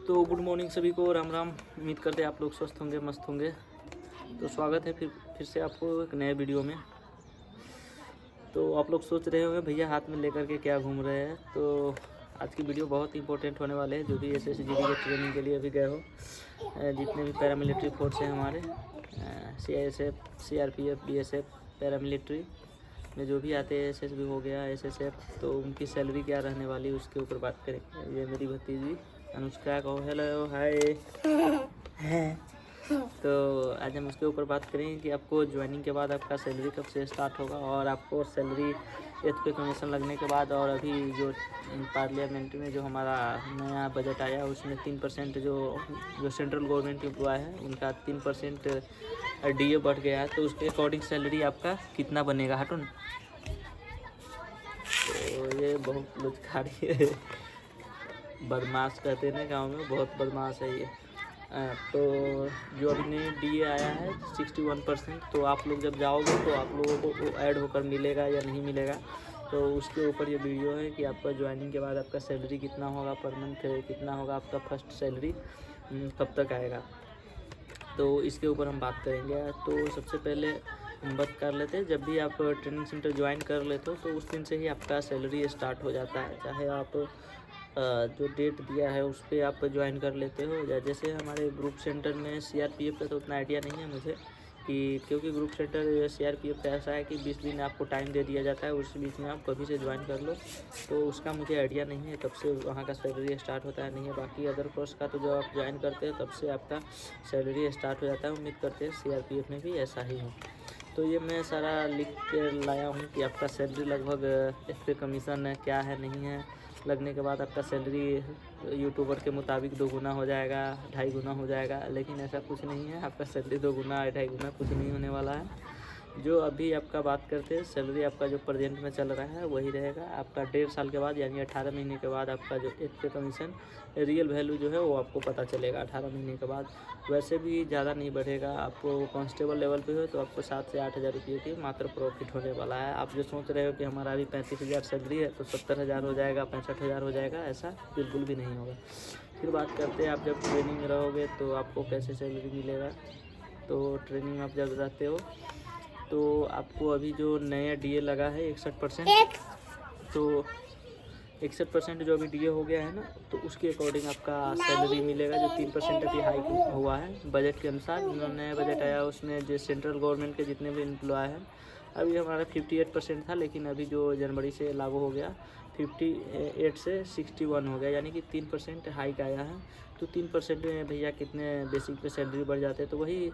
तो good morning सभी को, राम राम। उम्मीद करते हैं आप लोग स्वस्थ होंगे, मस्त होंगे। तो स्वागत है फिर से आपको एक नए वीडियो में। तो आप लोग सोच रहे होंगे भैया हाथ में लेकर के क्या घूम रहे हैं। तो आज की वीडियो बहुत इंपॉर्टेंट होने वाले हैं। जो भी SSGD के ट्रेनिंग के लिए अभी गए हो, जितने भी पैरामिलिट्री फोर्स हैं हमारे, CISF, CRPF, BSF, पैरामिलिट्री में जो भी आते हैं, SSB हो गया, SSF, तो उनकी सैलरी क्या रहने वाली है उसके ऊपर बात करेंगे। ये मेरी भतीजी अनुष्का को हेलो हाय है। तो आज हम उसके ऊपर बात करेंगे कि आपको ज्वाइनिंग के बाद आपका सैलरी कब से स्टार्ट होगा, और आपको सैलरी 8th पे कमीशन लगने के बाद, और अभी जो पार्लियामेंट में जो हमारा नया बजट आया उसमें 3% जो सेंट्रल गवर्नमेंट एम्प्लॉय है उनका 3% DA बढ़ गया है। तो उसके अकॉर्डिंग सैलरी आपका कितना बनेगा, हटो ना। तो ये बहुत लुचकारी है, बदमाश कहते हैं ना गाँव में, बहुत बदमाश है ये। तो जो अभी नई DA आया है 61%, तो आप लोग जब जाओगे तो आप लोगों को वो ऐड होकर मिलेगा या नहीं मिलेगा, तो उसके ऊपर ये वीडियो है कि आपका ज्वाइनिंग के बाद आपका सैलरी कितना होगा, पर मंथ कितना होगा, आपका फर्स्ट सैलरी कब तक आएगा। तो इसके ऊपर हम बात करेंगे। तो सबसे पहले हम बात कर लेते हैं, जब भी आप ट्रेनिंग सेंटर ज्वाइन कर लेते हो तो उस दिन से ही आपका सैलरी स्टार्ट हो जाता है। चाहे आप जो डेट दिया है उस पर आप ज्वाइन कर लेते हो, या जैसे हमारे ग्रुप सेंटर में CRPF का तो उतना आइडिया नहीं है मुझे, कि क्योंकि ग्रुप सेंटर CRPF का ऐसा है कि 20 दिन आपको टाइम दे दिया जाता है, उस बीच में आप कभी से ज्वाइन कर लो। तो उसका मुझे आइडिया नहीं है कब से वहाँ का सैलरी स्टार्ट होता है नहीं है। बाकी अदर कोर्स का तो जब आप ज्वाइन करते हो तब से आपका सैलरी स्टार्ट हो जाता है। उम्मीद करते हैं CRPF में भी ऐसा ही हो। तो ये मैं सारा लिख के लाया हूँ कि आपका सैलरी लगभग इस पे कमीशन क्या है नहीं है, लगने के बाद आपका सैलरी यूट्यूबर के मुताबिक 2 गुना हो जाएगा, 2.5 गुना हो जाएगा, लेकिन ऐसा कुछ नहीं है। आपका सैलरी 2 गुना 2.5 गुना कुछ नहीं होने वाला है। जो अभी आपका बात करते हैं सैलरी, आपका जो प्रेजेंट में चल रहा है वही रहेगा। आपका 1.5 साल के बाद यानी 18 महीने के बाद आपका जो 8 पे कमीशन रियल वैल्यू जो है वो आपको पता चलेगा 18 महीने के बाद। वैसे भी ज़्यादा नहीं बढ़ेगा। आपको कांस्टेबल लेवल पे हो तो आपको 7 से 8 हज़ार रुपये की मात्र प्रॉफिट होने वाला है। आप जो सोच रहे हो कि हमारा अभी 35,000 सैलरी है तो 70,000 हो जाएगा, 65,000 हो जाएगा, ऐसा बिल्कुल भी नहीं होगा। फिर बात करते हैं आप जब ट्रेनिंग में रहोगे तो आपको कैसे सैलरी मिलेगा। तो ट्रेनिंग में आप जब रहते हो तो आपको अभी जो नया DA लगा है 61%, तो 61% जो अभी DA हो गया है ना, तो उसके अकॉर्डिंग आपका सैलरी मिलेगा। जो 3% अभी हाइक हुआ है बजट के अनुसार, जो नया बजट आया उसमें जो सेंट्रल गवर्नमेंट के जितने भी एम्प्लॉय हैं, अभी हमारा 58% था, लेकिन अभी जो जनवरी से लागू हो गया 58 से 61 हो गया, यानी कि 3% हाइक आया है। तो 3% में भैया कितने बेसिक पे सैलरी बढ़ जाते हैं, तो वही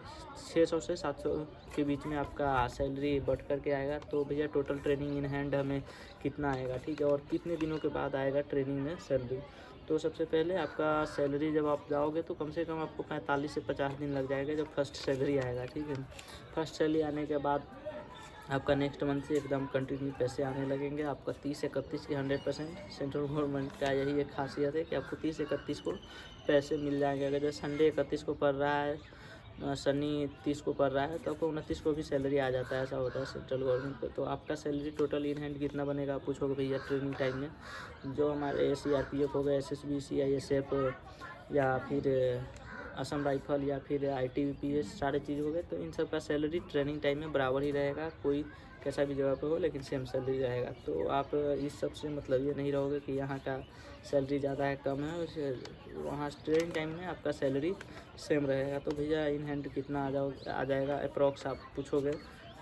600 से 700 के बीच में आपका सैलरी बढ़ करके आएगा। तो भैया टोटल ट्रेनिंग इन हैंड हमें कितना आएगा, ठीक है, और कितने दिनों के बाद आएगा ट्रेनिंग में सैलरी। तो सबसे पहले आपका सैलरी जब आप जाओगे तो कम से कम आपको 45 से 50 दिन लग जाएगा जब फर्स्ट सैलरी आएगा, ठीक है। फर्स्ट सैलरी आने के बाद आपका नेक्स्ट मंथ से एकदम कंटिन्यू पैसे आने लगेंगे। आपका 30-31 की 100% सेंट्रल गवर्नमेंट का यही एक खासियत है कि आपको 30-31 को पैसे मिल जाएंगे। अगर जैसे संडे 31 को पड़ रहा है, शनि 30 को पड़ रहा है, तो आपको 29 को भी सैलरी आ जाता है। ऐसा होता है सेंट्रल गवर्नमेंट पे। तो आपका सैलरी टोटल इन हैंड कितना बनेगा आप पूछोगे भैया ट्रेनिंग टाइम में। जो हमारे CRPF हो गए, SSB, CISF, या फिर असम राइफल, या फिर ITBP, सारे चीज़ हो गए, तो इन सब का सैलरी ट्रेनिंग टाइम में बराबर ही रहेगा। कोई कैसा भी जगह पे हो लेकिन सेम सैलरी रहेगा। तो आप इस सब से मतलब ये नहीं रहोगे कि यहाँ का सैलरी ज़्यादा है कम है, उसे वहाँ ट्रेनिंग टाइम में आपका सैलरी सेम रहेगा। तो भैया इन हैंड कितना आ जाएगा अप्रॉक्स आप पूछोगे,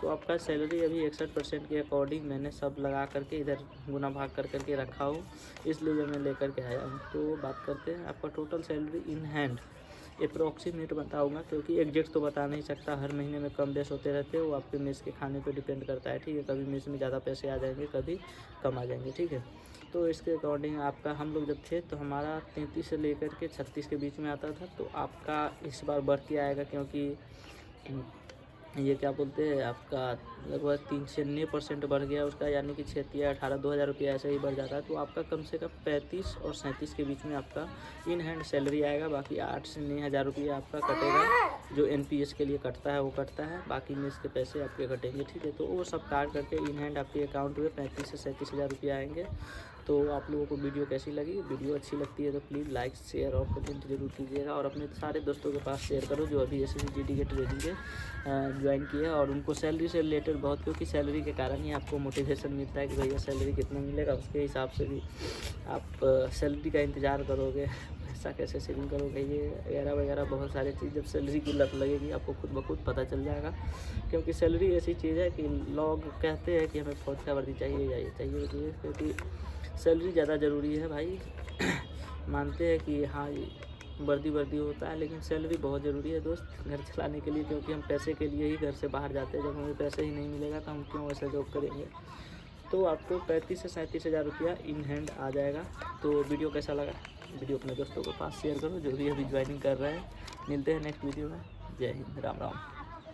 तो आपका सैलरी अभी 61% के अकॉर्डिंग मैंने सब लगा करके इधर गुना भाग कर करके रखा हूँ, इसलिए मैं लेकर के आया हूँ। तो बात करते हैं आपका total salary in hand approximate बताऊंगा, क्योंकि एग्जैक्ट तो बता नहीं सकता। हर महीने में कम बेस होते रहते हैं, वो आपके मेस के खाने पे डिपेंड करता है, ठीक है। कभी मेस में ज़्यादा पैसे आ जाएंगे, कभी कम आ जाएंगे, ठीक है। तो इसके अकॉर्डिंग आपका, हम लोग जब थे तो हमारा 33 से लेकर के 36 के बीच में आता था। तो आपका इस बार बढ़ के आएगा, क्योंकि ये क्या बोलते हैं, आपका लगभग 396% बढ़ गया उसका, यानी कि 18 रुपया ऐसे ही बढ़ जाता है। तो आपका कम से कम 35 और 37 के बीच में आपका इन हैंड सैलरी आएगा। बाकी 8 से 9 हज़ार रुपया आपका कटेगा जो NPS के लिए कटता है वो कटता है, बाकी में इसके पैसे आपके कटेंगे, ठीक है। तो वो सब काट करके इन हैंड आपके अकाउंट में 35 से 37 हज़ार रुपये आएंगे। तो आप लोगों को वीडियो कैसी लगी? वीडियो अच्छी लगती है तो प्लीज़ लाइक शेयर और कमेंट जरूर कीजिएगा, और अपने सारे दोस्तों के पास शेयर करो जो अभी SSC GD के ट्रेनिंग के ज्वाइन किए और उनको सैलरी से रिलेटेड बहुत, क्योंकि सैलरी के कारण ही आपको मोटिवेशन मिलता है कि भैया सैलरी कितना मिलेगा, उसके हिसाब से भी आप सैलरी का इंतज़ार करोगे, पैसा कैसे सेविंग करोगे, ये वगैरह वगैरह बहुत सारी चीज़। जब सैलरी की लत लगेगी आपको खुद ब खुद पता चल जाएगा, क्योंकि सैलरी ऐसी चीज़ है कि लोग कहते हैं कि हमें फौज का वर्दी चाहिए, क्योंकि सैलरी ज़्यादा ज़रूरी है भाई। मानते हैं कि हाँ वर्दी होता है, लेकिन सैलरी बहुत ज़रूरी है दोस्त घर चलाने के लिए, क्योंकि हम पैसे के लिए ही घर से बाहर जाते हैं। जब हमें पैसे ही नहीं मिलेगा तो हम क्यों ऐसा जॉब करेंगे। तो आपको 35 से 37 हज़ार रुपया इन हैंड आ जाएगा। तो वीडियो कैसा लगा? वीडियो अपने दोस्तों के पास शेयर करो जो भी अभी ज्वाइनिंग कर रहे हैं। मिलते हैं नेक्स्ट वीडियो में। जय हिंद, राम राम।